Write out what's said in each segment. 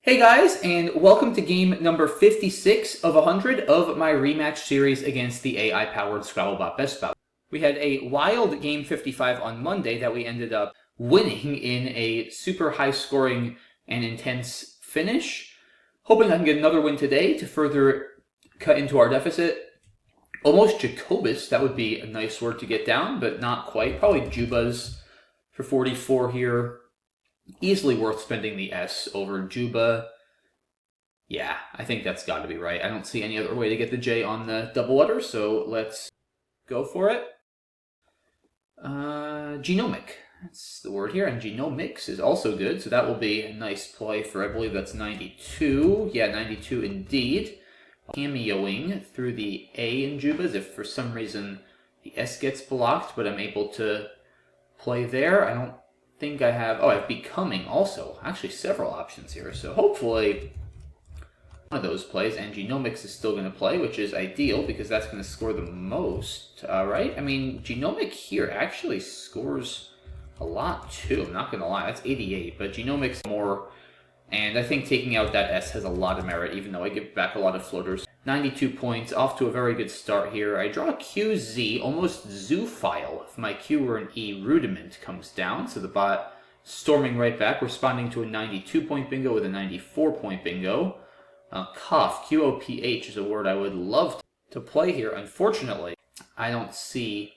Hey guys, and welcome to game number 56 of 100 of my rematch series against the AI-powered Scrabble BestBot. We had a wild game 55 on Monday that we ended up winning in a super high-scoring and intense finish. Hoping I can get another win today to further cut into our deficit. Almost Jacobus, that would be a nice word to get down, but not quite. Probably Jubas for 44 here. Easily worth spending the S over Juba. Yeah, I think that's got to be right. I don't see any other way to get the J on the double letter, so let's go for it. Genomic. That's the word here, and genomics is also good, so that will be a nice play for, I believe that's 92. Yeah, 92 indeed. Cameoing through the A in Jubas if for some reason the S gets blocked, but I'm able to play there. I don't think I have... Oh, I have becoming also. Actually, several options here. So hopefully one of those plays, and genomics is still going to play, which is ideal because that's going to score the most, right? I mean, genomic here actually scores a lot too. I'm not going to lie. That's 88, but genomics more. And I think taking out that S has a lot of merit, even though I give back a lot of floaters. 92 points, off to a very good start here. I draw QZ, almost zoophile. If my Q or an E, rudiment comes down. So the bot storming right back, responding to a 92-point bingo with a 94-point bingo. Cough, QOPH is a word I would love to play here. Unfortunately, I don't see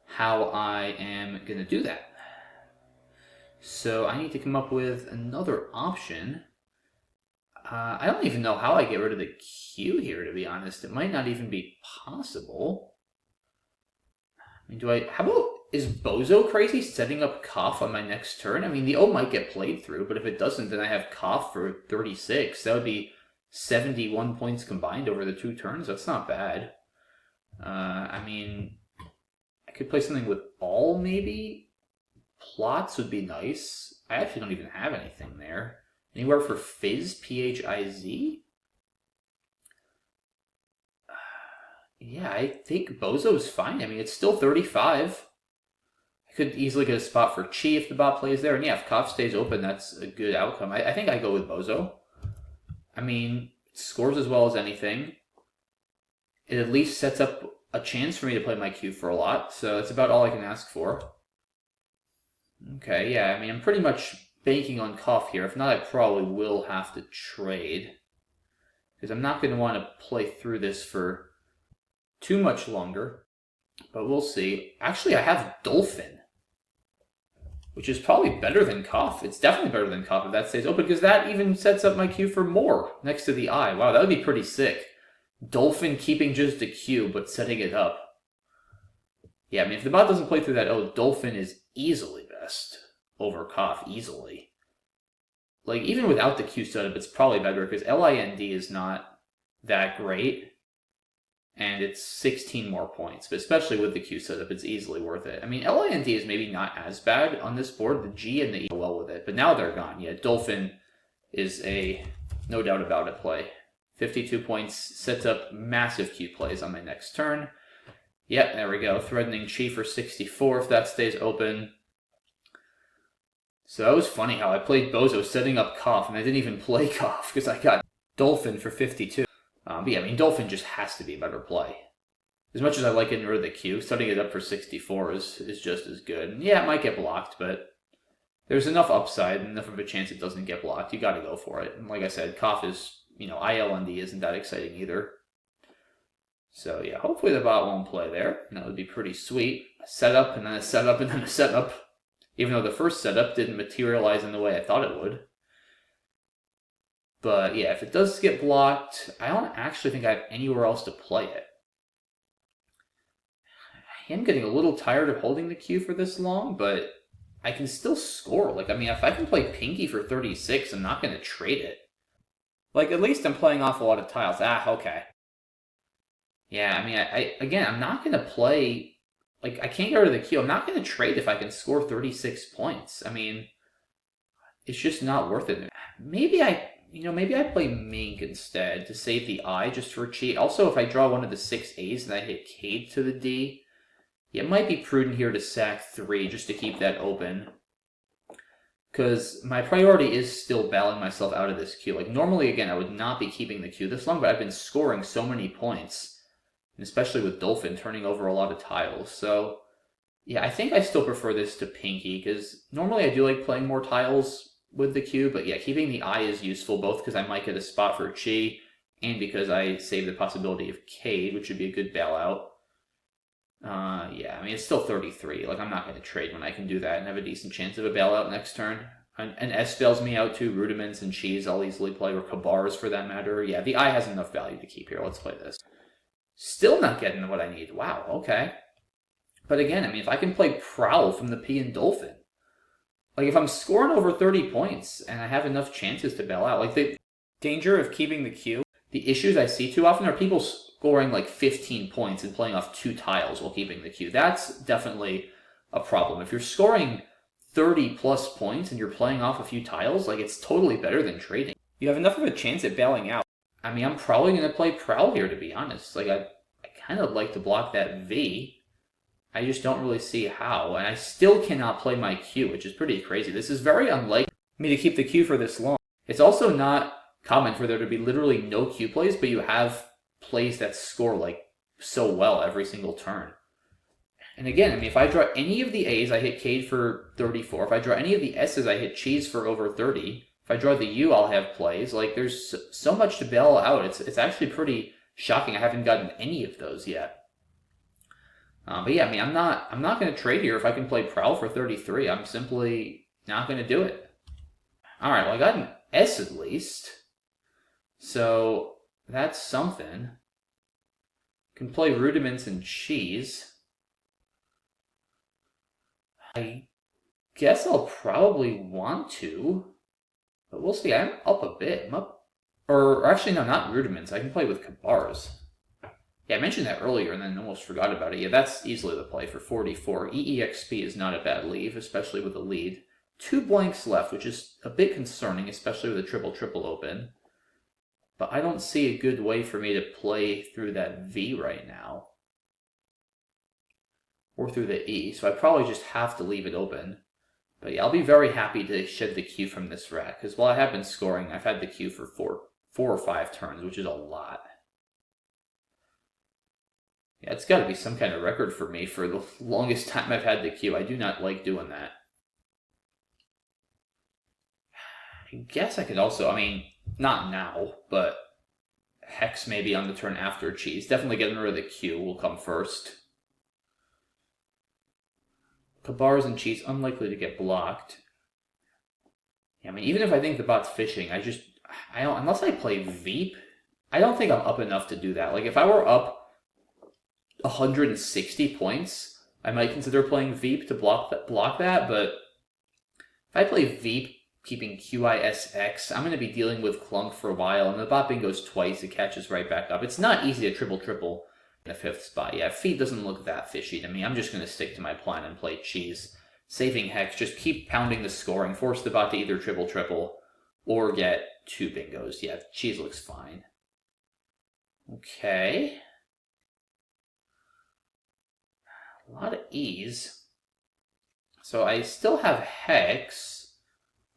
how I am going to do that. So I need to come up with another option. I don't even know how I get rid of the Q here, to be honest. It might not even be possible. I mean, how about, is Bozo crazy setting up Cough on my next turn? I mean, the O might get played through, but if it doesn't, then I have Cough for 36. That would be 71 points combined over the 2 turns. That's not bad. I mean, I could play something with All, maybe? Plots would be nice. I actually don't even have anything there. Anywhere for Fizz, P-H-I-Z? Yeah, I think Bozo's fine. I mean, it's still 35. I could easily get a spot for Chi if the bot plays there. And yeah, if Koff stays open, that's a good outcome. I think I go with Bozo. I mean, it scores as well as anything. It at least sets up a chance for me to play my Q for a lot. So that's about all I can ask for. Okay, yeah, I mean, I'm pretty much banking on Cough here. If not, I probably will have to trade. Because I'm not going to want to play through this for too much longer. But we'll see. Actually, I have Dolphin, which is probably better than Cough. It's definitely better than Cough if that stays open, because that even sets up my Q for more next to the I. Wow, that would be pretty sick. Dolphin keeping just a Q, but setting it up. Yeah, I mean, if the bot doesn't play through that, oh, Dolphin is easily best over Cough, easily. Like, even without the Q setup, it's probably better, because LIND is not that great, and it's 16 more points, but especially with the Q setup, it's easily worth it. I mean, LIND is maybe not as bad on this board. The G and the E go well with it, but now they're gone. Yeah, Dolphin is a no doubt about it play. 52 points, sets up massive Q plays on my next turn. Yep, there we go. Threatening Chi for 64 if that stays open. So that was funny how I played Bozo setting up Cough, and I didn't even play Cough because I got Dolphin for 52. But yeah, I mean, Dolphin just has to be a better play. As much as I like getting rid of the Q, setting it up for 64 is just as good. And yeah, it might get blocked, but there's enough upside, enough of a chance it doesn't get blocked. You gotta go for it. And like I said, Cough is, ILND isn't that exciting either. So yeah, hopefully the bot won't play there. That would be pretty sweet. A setup, and then a setup, and then a setup. Even though the first setup didn't materialize in the way I thought it would. But yeah, if it does get blocked, I don't actually think I have anywhere else to play it. I am getting a little tired of holding the Q for this long, but I can still score. Like, I mean, if I can play Pinky for 36, I'm not going to trade it. Like, at least I'm playing off a lot of tiles. Okay. Yeah, I mean, again, I'm not going to play... Like, I can't get rid of the Q. I'm not going to trade if I can score 36 points. I mean, it's just not worth it. Maybe I play Mink instead to save the I just for cheat. Also, if I draw one of the 6 A's and I hit Cade to the D, yeah, it might be prudent here to sack 3 just to keep that open. because my priority is still battling myself out of this queue. Like, normally, again, I would not be keeping the queue this long, but I've been scoring so many points, and especially with Dolphin turning over a lot of tiles. So, yeah, I think I still prefer this to Pinky, because normally I do like playing more tiles with the queue, but yeah, keeping the eye is useful, both because I might get a spot for Chi, and because I save the possibility of Cade, which would be a good bailout. Yeah, I mean, it's still 33. Like, I'm not going to trade when I can do that and have a decent chance of a bailout next turn. And S bails me out too. Rudiments and Cheese I'll easily play, or Kabars for that matter. Yeah, the eye has enough value to keep here. Let's play this. Still not getting what I need. Wow, okay. But again, I mean, if I can play Prowl from the P and Dolphin, like, if I'm scoring over 30 points and I have enough chances to bail out, like, the danger of keeping the queue, the issues I see too often are people scoring like 15 points and playing off 2 tiles while keeping the queue. That's definitely a problem. If you're scoring 30 plus points and you're playing off a few tiles, like, it's totally better than trading. You have enough of a chance at bailing out. I mean, I'm probably going to play Prowl here, to be honest. Like, I kind of like to block that V. I just don't really see how. And I still cannot play my Q, which is pretty crazy. This is very unlikely me to keep the Q for this long. It's also not common for there to be literally no Q plays, but you have plays that score, like, so well every single turn. And again, I mean, if I draw any of the A's, I hit Cade for 34. If I draw any of the S's, I hit Cheese for over 30. If I draw the U, I'll have plays. Like, there's so much to bail out. It's actually pretty shocking. I haven't gotten any of those yet. But yeah, I mean, I'm not going to trade here if I can play Prowl for 33. I'm simply not going to do it. All right, well, I got an S at least. So that's something. Can play Rudiments and Cheese. I guess I'll probably want to, but we'll see. I'm up a bit. I'm up, or actually, no, not Rudiments. I can play with Kabars. Yeah, I mentioned that earlier and then almost forgot about it. Yeah, that's easily the play for 44. EEXP is not a bad leave, especially with a lead. 2 blanks left, which is a bit concerning, especially with a triple-triple open. But I don't see a good way for me to play through that V right now. Or through the E, so I probably just have to leave it open. But yeah, I'll be very happy to shed the Q from this rack, because while I have been scoring, I've had the Q for 4 or 5 turns, which is a lot. Yeah, it's got to be some kind of record for me for the longest time I've had the Q. I do not like doing that. I guess I could also, I mean, not now, but Hex maybe on the turn after Cheese. Definitely getting rid of the Q will come first. Kabars and Cheese, unlikely to get blocked. Yeah, I mean, even if I think the bot's fishing, I don't, unless I play Veep, I don't think I'm up enough to do that. Like, if I were up 160 points, I might consider playing Veep to block that, but if I play Veep, keeping QISX, I'm going to be dealing with Clunk for a while, and the bot bingos twice, it catches right back up. It's not easy to triple-triple in the 5th spot. Yeah, Feet doesn't look that fishy to me. I'm just going to stick to my plan and play Cheese. Saving Hex, just keep pounding the scoring, force the bot to either triple-triple or get 2 bingos. Yeah, Cheese looks fine. Okay. A lot of E's. So I still have Hex.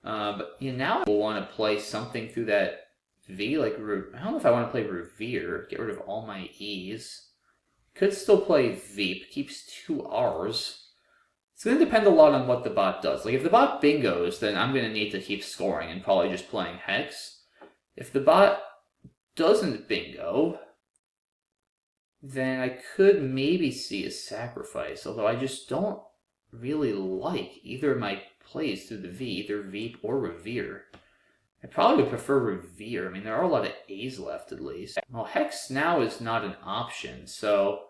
But you know, now I want to play something through that V, like, I don't know if I want to play Revere, get rid of all my E's. Could still play Veep, keeps 2 R's. It's going to depend a lot on what the bot does. Like, if the bot bingos, then I'm going to need to keep scoring and probably just playing Hex. If the bot doesn't bingo, then I could maybe see a sacrifice, although I just don't really like either of my plays through the V, either Veep or Revere. I probably would prefer Revere. I mean, there are a lot of A's left at least. Well, Hex now is not an option, so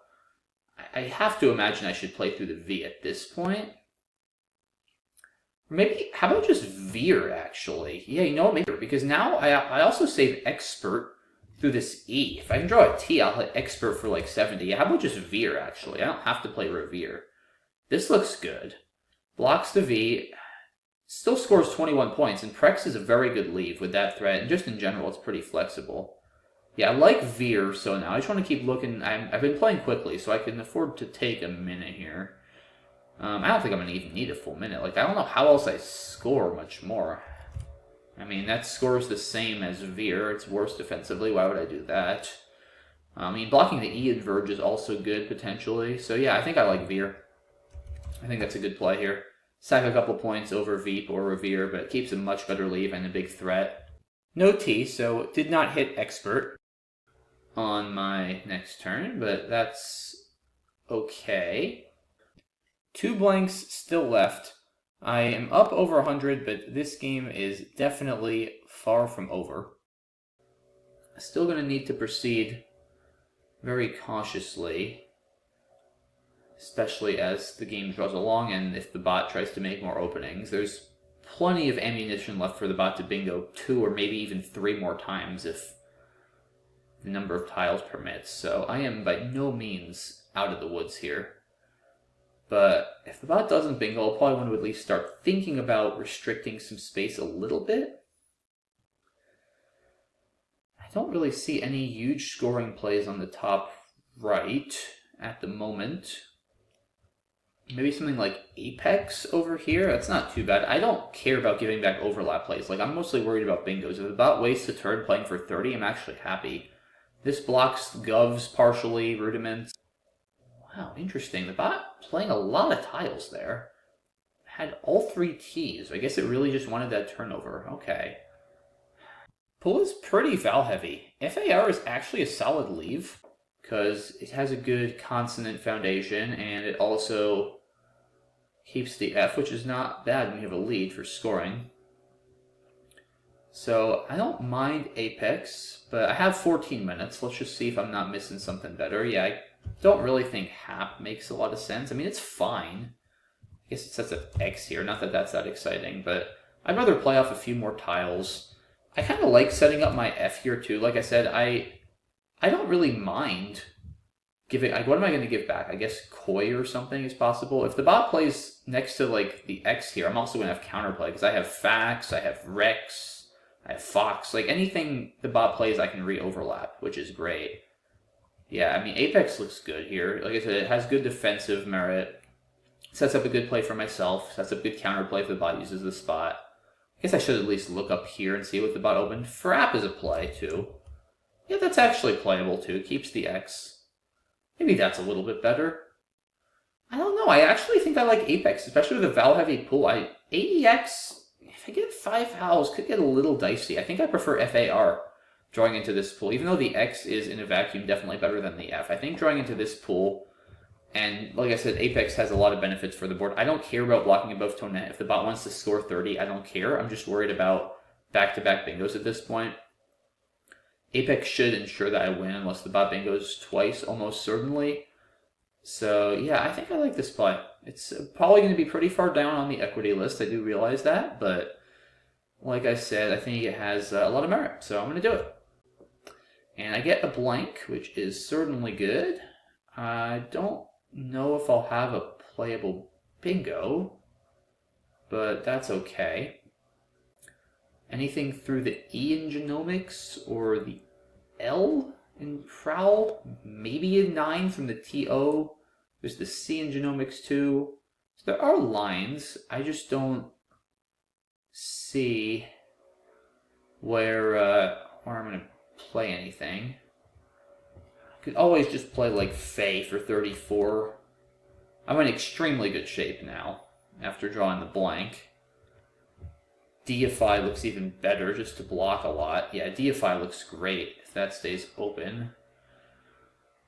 I have to imagine I should play through the V at this point. Or maybe, how about just Veer, actually? Yeah, you know what, maybe, because now I also save Expert through this E. If I can draw a T, I'll hit Expert for like 70. Yeah, how about just Veer, actually? I don't have to play Revere. This looks good. Blocks the V. Still scores 21 points, and Prex is a very good leave with that threat, and just in general, it's pretty flexible. Yeah, I like Veer, so now I just want to keep looking. I've been playing quickly, so I can afford to take a minute here. I don't think I'm going to even need a full minute. Like, I don't know how else I score much more. I mean, that score's the same as Veer. It's worse defensively. Why would I do that? I mean, blocking the E and Verge is also good, potentially. So, yeah, I think I like Veer. I think that's a good play here. Sack a couple points over Veep or Revere, but it keeps a much better lead and a big threat. No T, so did not hit Expert on my next turn, but that's okay. 2 blanks still left. I am up over 100, but this game is definitely far from over. Still going to need to proceed very cautiously, especially as the game draws along and if the bot tries to make more openings. There's plenty of ammunition left for the bot to bingo 2 or maybe even 3 more times if the number of tiles permits. So I am by no means out of the woods here. But if the bot doesn't bingo, I'll probably want to at least start thinking about restricting some space a little bit. I don't really see any huge scoring plays on the top right at the moment. Maybe something like Apex over here. That's not too bad. I don't care about giving back overlap plays. Like, I'm mostly worried about bingos. If the bot wastes a turn playing for 30, I'm actually happy. This blocks govs partially, rudiments. Wow, interesting. The bot playing a lot of tiles there. Had all 3 Ts. I guess it really just wanted that turnover. Okay. Pool is pretty Val heavy. FAR is actually a solid leave because it has a good consonant foundation and it also keeps the F, which is not bad when you have a lead for scoring. So I don't mind Apex, but I have 14 minutes. Let's just see if I'm not missing something better. Yeah, I don't really think Hap makes a lot of sense. I mean, it's fine. I guess it sets an X here. Not that that's that exciting, but I'd rather play off a few more tiles. I kind of like setting up my F here too. Like I said, I don't really mind giving. Like, what am I going to give back? I guess Koi or something is possible. If the bot plays next to like the X here, I'm also going to have counterplay because I have Fax, I have Rex, I have Fox. Like anything the bot plays, I can re-overlap, which is great. Yeah, I mean Apex looks good here. Like I said, it has good defensive merit. Sets up a good play for myself. Sets up good counterplay if the bot uses the spot. I guess I should at least look up here and see what the bot opened. Frap is a play too. Yeah, that's actually playable too. Keeps the X. Maybe that's a little bit better. I don't know. I actually think I like Apex, especially with a Val-heavy pool. 80X, if I get 5 Vals, could get a little dicey. I think I prefer FAR drawing into this pool. Even though the X is in a vacuum definitely better than the F. I think drawing into this pool, and like I said, Apex has a lot of benefits for the board. I don't care about blocking above Tonet. If the bot wants to score 30, I don't care. I'm just worried about back-to-back bingos at this point. Apex should ensure that I win unless the bot bingos twice, almost certainly. So, yeah, I think I like this play. It's probably going to be pretty far down on the equity list. I do realize that, but like I said, I think it has a lot of merit, so I'm going to do it. And I get a blank, which is certainly good. I don't know if I'll have a playable bingo, but that's okay. Anything through the E in genomics or the L in Prowl? Maybe a 9 from the TO. There's the C in genomics too. So there are lines. I just don't see where I'm going to play anything. I could always just play like Fae for 34. I'm in extremely good shape now after drawing the blank. Deify looks even better just to block a lot. Yeah, Deify looks great if that stays open.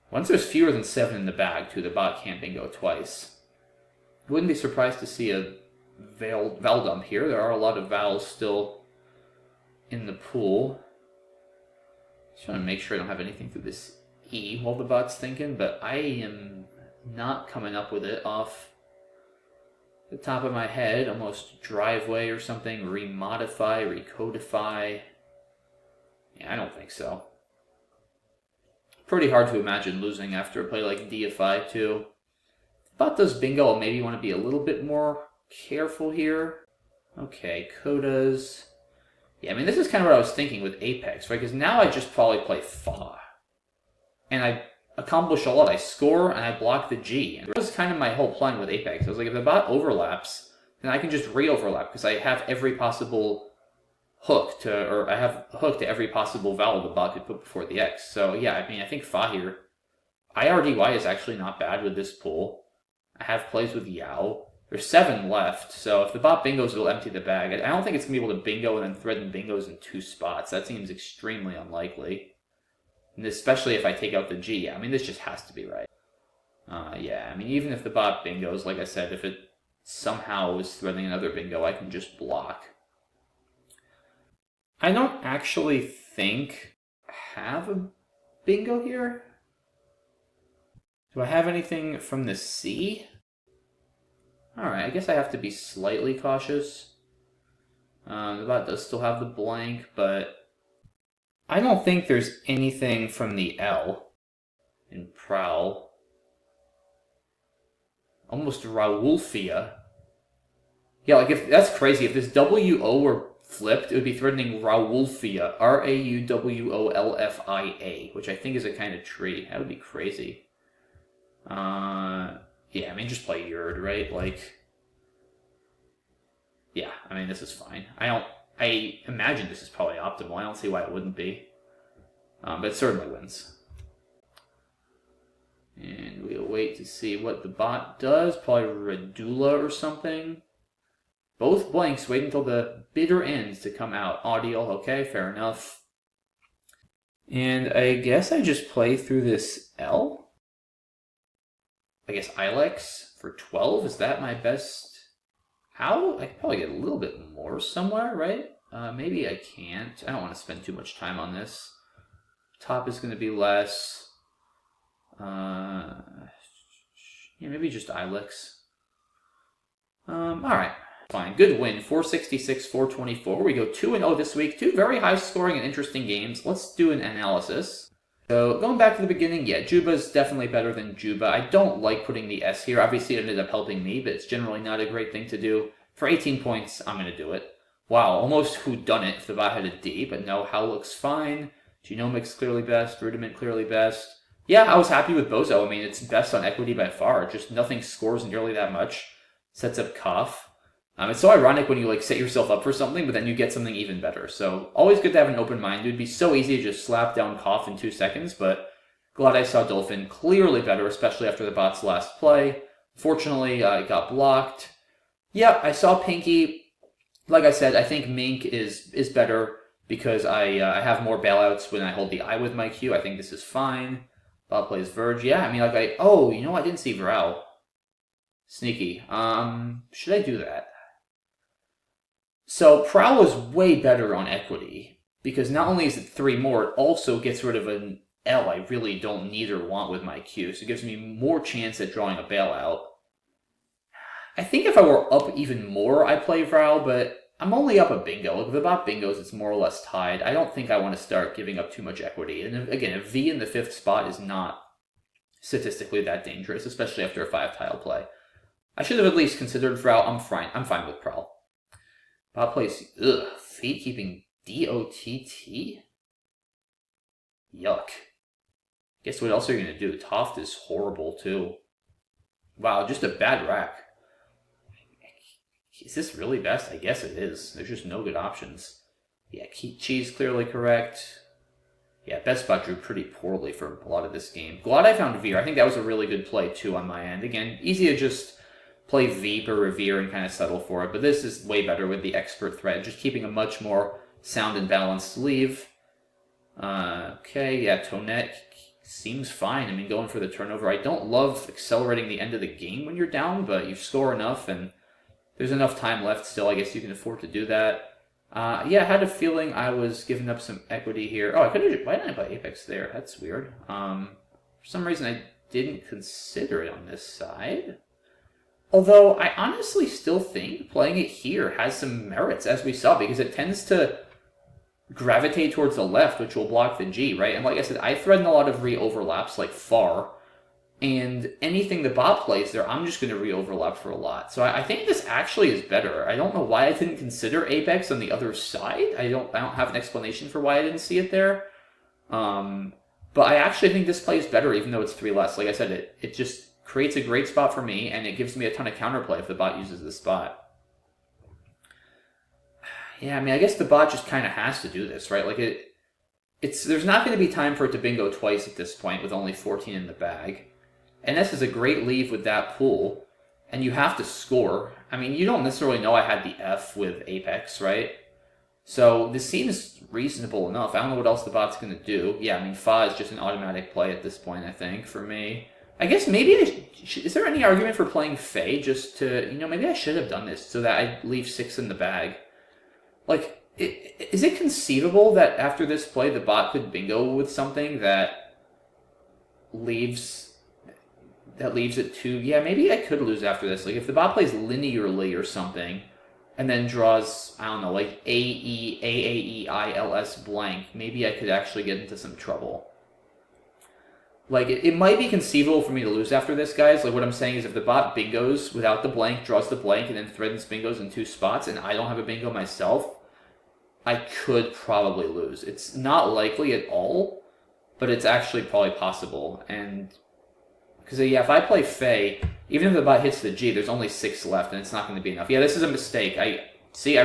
Once there's fewer than 7 in the bag, too, the bot can't bingo twice. I wouldn't be surprised to see a Val dump here. There are a lot of Vals still in the pool. Just want to make sure I don't have anything through this E while the bot's thinking, but I am not coming up with it off the top of my head. Almost driveway or something. Remodify, recodify. Yeah, I don't think so. Pretty hard to imagine losing after a play like Deify too. If bot does bingo, I'll maybe want to be a little bit more careful here. Okay, Codas. Yeah, I mean, this is kind of what I was thinking with Apex, right? Because now I just probably play Fa. And accomplish a lot. I score and I block the G. And that was kind of my whole plan with Apex. I was like, if the bot overlaps, then I can just re-overlap because I have every possible hook to, or I have a hook to every possible vowel the bot could put before the X. So yeah, I mean, I think Fa here. IRDY is actually not bad with this pool. I have plays with Yao. There's 7 left, so if the bot bingos, it'll empty the bag. I don't think it's going to be able to bingo and then threaten bingos in 2 spots. That seems extremely unlikely. And especially if I take out the G. I mean, this just has to be right. Yeah, I mean, even if the bot bingos, like I said, if it somehow is threatening another bingo, I can just block. I don't actually think I have a bingo here. Do I have anything from the C? Alright, I guess I have to be slightly cautious. The bot does still have the blank, but I don't think there's anything from the L in Prowl. Almost Raulfia. Yeah, like if that's crazy. If this WO were flipped, it would be threatening Raulfia. Raulfia, which I think is a kind of tree. That would be crazy. Yeah, I mean, just play Yurd, right? Like, yeah, I mean, this is fine. I imagine this is probably optimal. I don't see why it wouldn't be. But it certainly wins. And we'll wait to see what the bot does. Probably Radula or something. Both blanks. Wait until the bitter ends to come out. Audial, okay, fair enough. And I guess I just play through this L. I guess Ilex for 12. Is that my best? How? I could probably get a little bit more somewhere, right? Maybe I can't. I don't want to spend too much time on this. Top is going to be less. Yeah, maybe just Ilex. Alright. Fine. Good win. 466, 424. We go 2-0 this week. 2 very high scoring and interesting games. Let's do an analysis. So going back to the beginning, yeah, Juba's definitely better than Juba. I don't like putting the S here. Obviously, it ended up helping me, but it's generally not a great thing to do. For 18 points, I'm going to do it. Wow, almost whodunit if the bot had a D, but no, How looks fine. Genomics clearly best. Rudiment clearly best. Yeah, I was happy with Bozo. I mean, it's best on equity by far. Just nothing scores nearly that much. Sets up Cough. It's so ironic when you like set yourself up for something, but then you get something even better. So always good to have an open mind. It would be so easy to just slap down Cough in 2 seconds, but glad I saw Dolphin. Clearly better, especially after the bot's last play. Fortunately, it got blocked. Yeah, I saw Pinky. Like I said, I think Mink is better because I have more bailouts when I hold the I with my Q. I think this is fine. Bot plays Verge. Yeah, I mean, like I didn't see Varel. Sneaky. Should I do that? So Prowl is way better on equity, because not only is it 3 more, it also gets rid of an L I really don't need or want with my Q, so it gives me more chance at drawing a bailout. I think if I were up even more, I'd play Vrow, but I'm only up a bingo. Like, if the bot bingos, it's more or less tied. I don't think I want to start giving up too much equity. And again, a V in the 5th spot is not statistically that dangerous, especially after a 5-tile play. I should have at least considered Vrow. I'm fine with Prowl. Bot plays, Fate keeping DOTT? Yuck. Guess what else are you going to do? Toft is horrible, too. Wow, just a bad rack. Is this really best? I guess it is. There's just no good options. Yeah, Cheese clearly correct. Yeah, BestBot drew pretty poorly for a lot of this game. Glad I found Veer. I think that was a really good play, too, on my end. Again, easy to just play Veep or Revere and kind of settle for it, but this is way better with the Expert threat, just keeping a much more sound and balanced sleeve. Okay, yeah, Tonette seems fine. I mean, going for the turnover. I don't love accelerating the end of the game when you're down, but you score enough, and there's enough time left still. I guess you can afford to do that. Yeah, I had a feeling I was giving up some equity here. Oh, I could have. Why didn't I play Apex there? That's weird. For some reason, I didn't consider it on this side. Although, I honestly still think playing it here has some merits, as we saw, because it tends to gravitate towards the left, which will block the G, right? And like I said, I threaten a lot of re-overlaps, like far, and anything the bot plays there, I'm just going to re-overlap for a lot. So I think this actually is better. I don't know why I didn't consider Apex on the other side. I don't have an explanation for why I didn't see it there. But I actually think this play is better, even though it's 3 less. Like I said, it just creates a great spot for me, and it gives me a ton of counterplay if the bot uses this spot. Yeah, I mean, I guess the bot just kind of has to do this, right? Like, there's not going to be time for it to bingo twice at this point with only 14 in the bag. And this is a great leave with that pool, and you have to score. I mean, you don't necessarily know I had the F with Apex, right? So this seems reasonable enough. I don't know what else the bot's going to do. Yeah, I mean, Fa is just an automatic play at this point, I think, for me. I guess maybe is there any argument for playing Fae just to, maybe I should have done this so that I leave 6 in the bag. Like, is it conceivable that after this play the bot could bingo with something that leaves it 2? Yeah, maybe I could lose after this. Like, if the bot plays linearly or something, and then draws, I don't know, like AAEILS blank, maybe I could actually get into some trouble. Like, it might be conceivable for me to lose after this, guys. Like, what I'm saying is if the bot bingos without the blank, draws the blank, and then threatens bingos in 2 spots, and I don't have a bingo myself, I could probably lose. It's not likely at all, but it's actually probably possible. And because, yeah, if I play Fae, even if the bot hits the G, there's only 6 left, and it's not going to be enough. Yeah, this is a mistake. I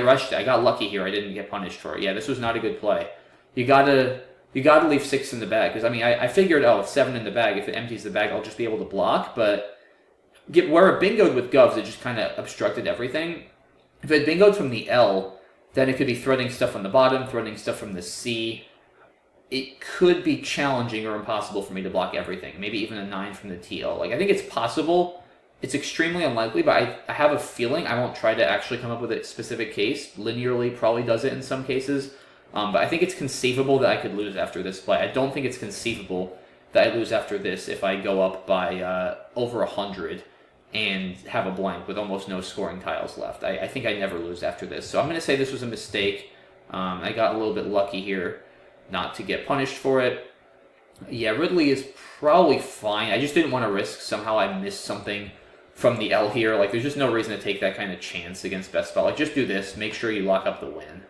rushed it. I got lucky here. I didn't get punished for it. Yeah, this was not a good play. You gotta leave 6 in the bag. Because, I mean, I figured, it's 7 in the bag. If it empties the bag, I'll just be able to block. But where it bingoed with Govs, it just kind of obstructed everything. If it bingoed from the L, then it could be threatening stuff from the bottom, threatening stuff from the C. It could be challenging or impossible for me to block everything. Maybe even a 9 from the TL. Like, I think it's possible. It's extremely unlikely, but I have a feeling. I won't try to actually come up with a specific case. Linearly probably does it in some cases. But I think it's conceivable that I could lose after this play. I don't think it's conceivable that I lose after this if I go up by over 100 and have a blank with almost no scoring tiles left. I think I never lose after this. So I'm going to say this was a mistake. I got a little bit lucky here not to get punished for it. Yeah, Ridley is probably fine. I just didn't want to risk somehow I missed something from the L here. Like, there's just no reason to take that kind of chance against BestBot. Like, just do this. Make sure you lock up the win.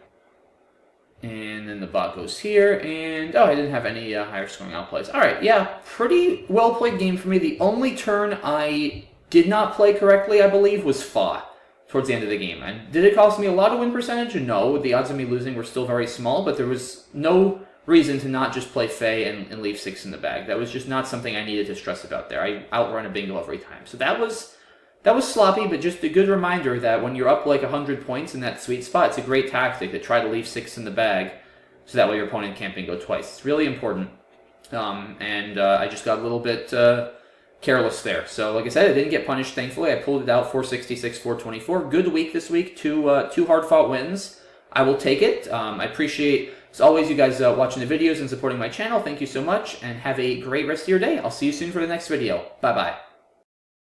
And then the bot goes here, and I didn't have any higher scoring outplays. All right, yeah, pretty well played game for me. The only turn I did not play correctly, I believe, was Fa towards the end of the game. And did it cost me a lot of win percentage? No, the odds of me losing were still very small, but there was no reason to not just play Fae and leave 6 in the bag. That was just not something I needed to stress about there. I outrun a bingo every time. So that was sloppy, but just a good reminder that when you're up like 100 points in that sweet spot, it's a great tactic to try to leave 6 in the bag so that way your opponent can't bingo twice. It's really important. I just got a little bit careless there. So like I said, I didn't get punished, thankfully. I pulled it out 466, 424. Good week this week. Two hard-fought wins. I will take it. I appreciate, as always, you guys watching the videos and supporting my channel. Thank you so much, and have a great rest of your day. I'll see you soon for the next video. Bye-bye.